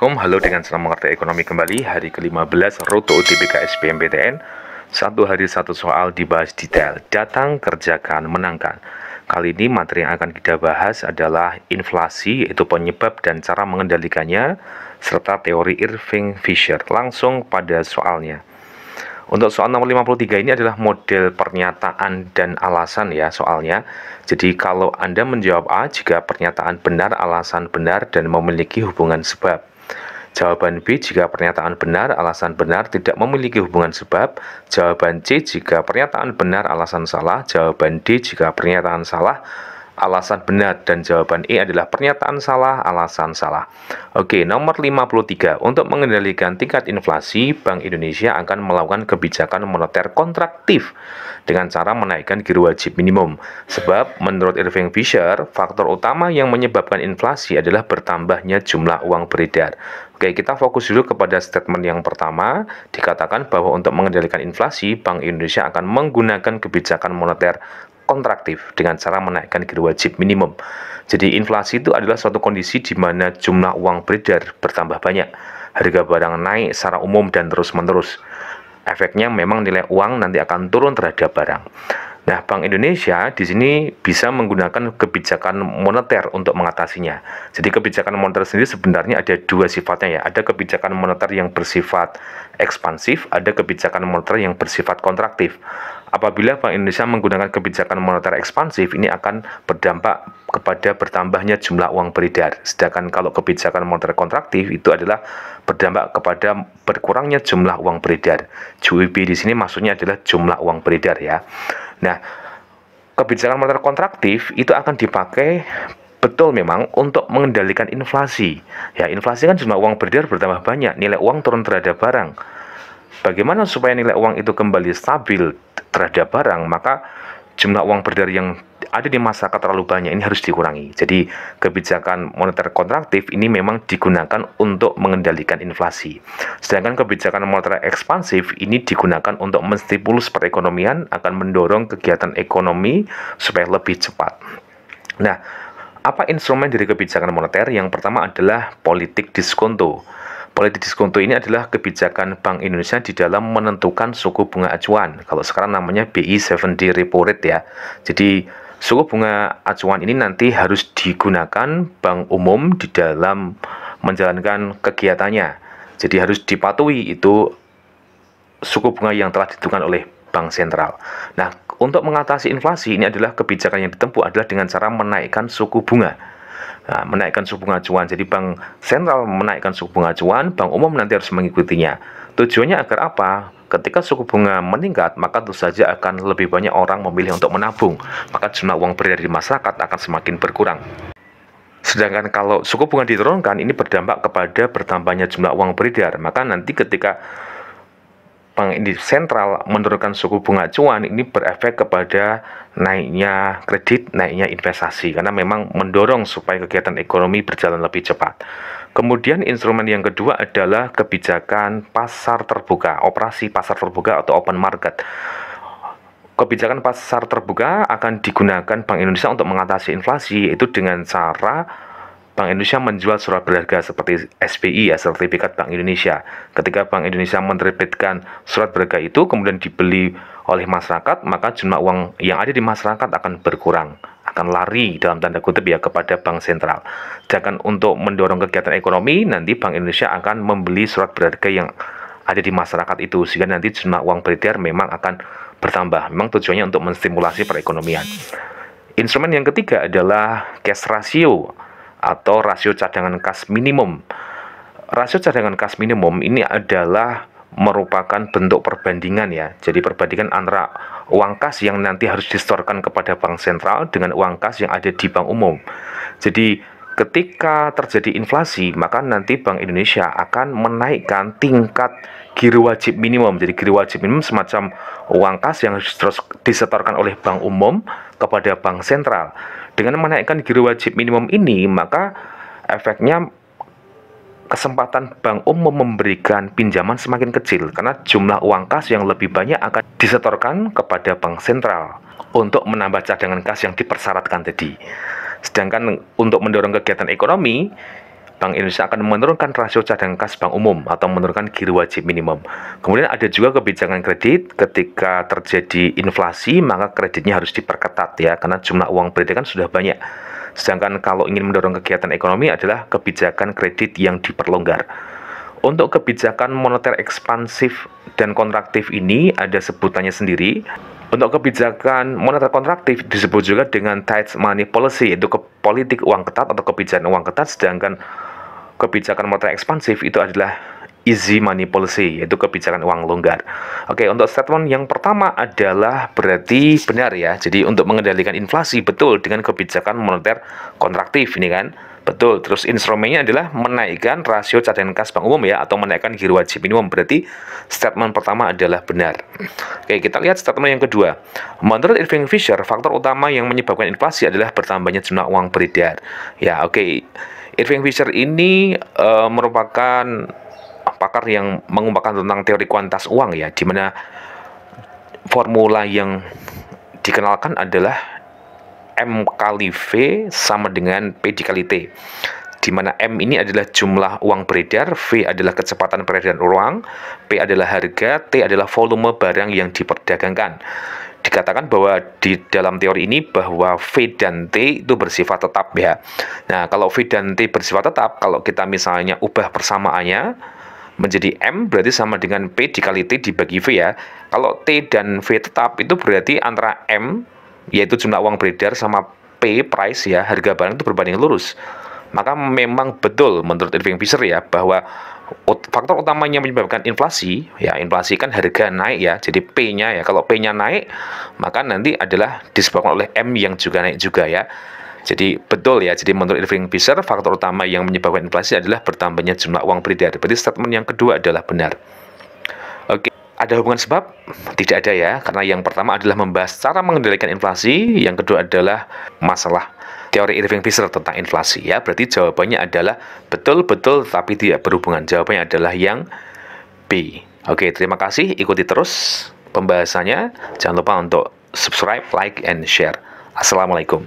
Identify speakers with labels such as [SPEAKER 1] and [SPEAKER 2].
[SPEAKER 1] Assalamualaikum, halo dengan senang mengerti ekonomi kembali. Hari ke-15 Rute UTBK SBMPTN. Satu hari satu soal dibahas detail. Datang, kerjakan, menangkan. Kali ini materi yang akan kita bahas adalah inflasi, yaitu penyebab dan cara mengendalikannya, serta teori Irving Fisher. Langsung pada soalnya. Untuk soal nomor 53 ini adalah model pernyataan dan alasan ya soalnya. Jadi kalau Anda menjawab A jika pernyataan benar, alasan benar, dan memiliki hubungan sebab. Jawaban B jika pernyataan benar, alasan benar, tidak memiliki hubungan sebab. Jawaban C jika pernyataan benar, alasan salah. Jawaban D jika pernyataan salah, alasan benar. Dan jawaban E adalah pernyataan salah, alasan salah. Oke, nomor 53. Untuk mengendalikan tingkat inflasi, Bank Indonesia akan melakukan kebijakan moneter kontraktif dengan cara menaikkan giro wajib minimum. Sebab, menurut Irving Fisher, faktor utama yang menyebabkan inflasi adalah bertambahnya jumlah uang beredar. Oke, kita fokus dulu kepada statement yang pertama. Dikatakan bahwa untuk mengendalikan inflasi, Bank Indonesia akan menggunakan kebijakan moneter kontraktif dengan cara menaikkan giro wajib minimum. Jadi inflasi itu adalah suatu kondisi di mana jumlah uang beredar bertambah banyak, harga barang naik secara umum dan terus-menerus. Efeknya memang nilai uang nanti akan turun terhadap barang. Nah, Bank Indonesia di sini bisa menggunakan kebijakan moneter untuk mengatasinya. Jadi kebijakan moneter sendiri sebenarnya ada dua sifatnya ya. Ada kebijakan moneter yang bersifat ekspansif, ada kebijakan moneter yang bersifat kontraktif. Apabila Bank Indonesia menggunakan kebijakan moneter ekspansif, ini akan berdampak kepada bertambahnya jumlah uang beredar. Sedangkan kalau kebijakan moneter kontraktif itu adalah berdampak kepada berkurangnya jumlah uang beredar. JUB di sini maksudnya adalah jumlah uang beredar ya. Nah, kebijakan moneter kontraktif itu akan dipakai betul memang untuk mengendalikan inflasi. Ya, inflasi kan jumlah uang beredar bertambah banyak, nilai uang turun terhadap barang. Bagaimana supaya nilai uang itu kembali stabil terhadap barang? Maka jumlah uang beredar yang ada di masyarakat terlalu banyak, ini harus dikurangi. Jadi kebijakan moneter kontraktif ini memang digunakan untuk mengendalikan inflasi. Sedangkan kebijakan moneter ekspansif ini digunakan untuk menstimulus perekonomian, akan mendorong kegiatan ekonomi supaya lebih cepat. Nah, apa instrumen dari kebijakan moneter? Yang pertama adalah politik diskonto. Politik diskonto ini adalah kebijakan Bank Indonesia di dalam menentukan suku bunga acuan. Kalau sekarang namanya BI 7 repo rate ya. Jadi suku bunga acuan ini nanti harus digunakan Bank Umum di dalam menjalankan kegiatannya. Jadi harus dipatuhi itu suku bunga yang telah ditentukan oleh Bank Sentral. Nah, untuk mengatasi inflasi ini adalah kebijakan yang ditempuh adalah dengan cara menaikkan suku bunga. Nah, menaikkan suku bunga acuan. Jadi Bank Sentral menaikkan suku bunga acuan, Bank Umum nanti harus mengikutinya. Tujuannya agar apa? Ketika suku bunga meningkat, maka tentu saja akan lebih banyak orang memilih untuk menabung. Maka jumlah uang beredar di masyarakat akan semakin berkurang. Sedangkan kalau suku bunga diturunkan, ini berdampak kepada bertambahnya jumlah uang beredar. Maka nanti ketika Bank Sentral menurunkan suku bunga acuan, ini berefek kepada naiknya kredit, naiknya investasi, karena memang mendorong supaya kegiatan ekonomi berjalan lebih cepat. Kemudian instrumen yang kedua adalah kebijakan pasar terbuka, operasi pasar terbuka atau open market. Kebijakan pasar terbuka akan digunakan Bank Indonesia untuk mengatasi inflasi, yaitu dengan cara Bank Indonesia menjual surat berharga seperti SBI ya, sertifikat Bank Indonesia. Ketika Bank Indonesia menerbitkan surat berharga itu kemudian dibeli oleh masyarakat, maka jumlah uang yang ada di masyarakat akan berkurang, akan lari dalam tanda kutip ya kepada Bank Sentral. Sedangkan untuk mendorong kegiatan ekonomi, nanti Bank Indonesia akan membeli surat berharga yang ada di masyarakat itu, sehingga nanti jumlah uang beredar memang akan bertambah. Memang tujuannya untuk menstimulasi perekonomian. Instrumen yang ketiga adalah cash ratio atau rasio cadangan kas minimum. Rasio cadangan kas minimum ini adalah merupakan bentuk perbandingan ya. Jadi perbandingan antara uang kas yang nanti harus disetorkan kepada Bank Sentral dengan uang kas yang ada di Bank Umum. Jadi ketika terjadi inflasi, maka nanti Bank Indonesia akan menaikkan tingkat giro wajib minimum. Jadi giro wajib minimum semacam uang kas yang terus disetorkan oleh Bank Umum kepada Bank Sentral. Dengan menaikkan giro wajib minimum ini, maka efeknya kesempatan Bank Umum memberikan pinjaman semakin kecil karena jumlah uang kas yang lebih banyak akan disetorkan kepada Bank Sentral untuk menambah cadangan kas yang dipersyaratkan tadi. Sedangkan untuk mendorong kegiatan ekonomi, Bank Indonesia akan menurunkan rasio cadangan kas bank umum atau menurunkan giro wajib minimum. Kemudian ada juga kebijakan kredit, ketika terjadi inflasi maka kreditnya harus diperketat ya, karena jumlah uang beredar kan sudah banyak. Sedangkan kalau ingin mendorong kegiatan ekonomi adalah kebijakan kredit yang diperlonggar. Untuk kebijakan moneter ekspansif dan kontraktif ini ada sebutannya sendiri. Untuk kebijakan moneter kontraktif disebut juga dengan tight money policy, yaitu politik uang ketat atau kebijakan uang ketat, sedangkan kebijakan moneter ekspansif itu adalah easy money policy, yaitu kebijakan uang longgar. Oke, untuk statement yang pertama adalah berarti benar ya. Jadi untuk mengendalikan inflasi betul dengan kebijakan moneter kontraktif ini kan. Betul, terus instrumennya adalah menaikkan rasio cadangan kas bank umum ya, atau menaikkan giro wajib minimum. Berarti statement pertama adalah benar. Oke, kita lihat statement yang kedua. Menurut Irving Fisher, faktor utama yang menyebabkan inflasi adalah bertambahnya jumlah uang beredar. Ya, oke. Irving Fisher ini merupakan pakar yang mengembangkan tentang teori kuantitas uang ya, di mana formula yang dikenalkan adalah M kali V sama dengan P dikali T, di mana M ini adalah jumlah uang beredar, V adalah kecepatan peredaran uang, P adalah harga, T adalah volume barang yang diperdagangkan. Dikatakan bahwa di dalam teori ini bahwa V dan T itu bersifat tetap ya. Nah, kalau V dan T bersifat tetap, kalau kita misalnya ubah persamaannya menjadi M berarti sama dengan P dikali T dibagi V ya. Kalau T dan V tetap itu berarti antara M, yaitu jumlah uang beredar, sama P, price ya, harga barang itu berbanding lurus. Maka memang betul menurut Irving Fisher ya, bahwa faktor utamanya menyebabkan inflasi, ya inflasi kan harga naik ya, jadi P-nya ya, kalau P-nya naik, maka nanti adalah disebabkan oleh M yang juga naik juga ya. Jadi betul ya, jadi menurut Irving Fisher, faktor utama yang menyebabkan inflasi adalah bertambahnya jumlah uang beredar. Berarti statement yang kedua adalah benar. Oke. Ada hubungan sebab? Tidak ada ya, karena yang pertama adalah membahas cara mengendalikan inflasi, yang kedua adalah masalah teori Irving Fisher tentang inflasi ya. Berarti jawabannya adalah betul-betul tapi tidak berhubungan. Jawabannya adalah yang B. Oke, terima kasih, ikuti terus pembahasannya. Jangan lupa untuk subscribe, like, and share. Assalamualaikum.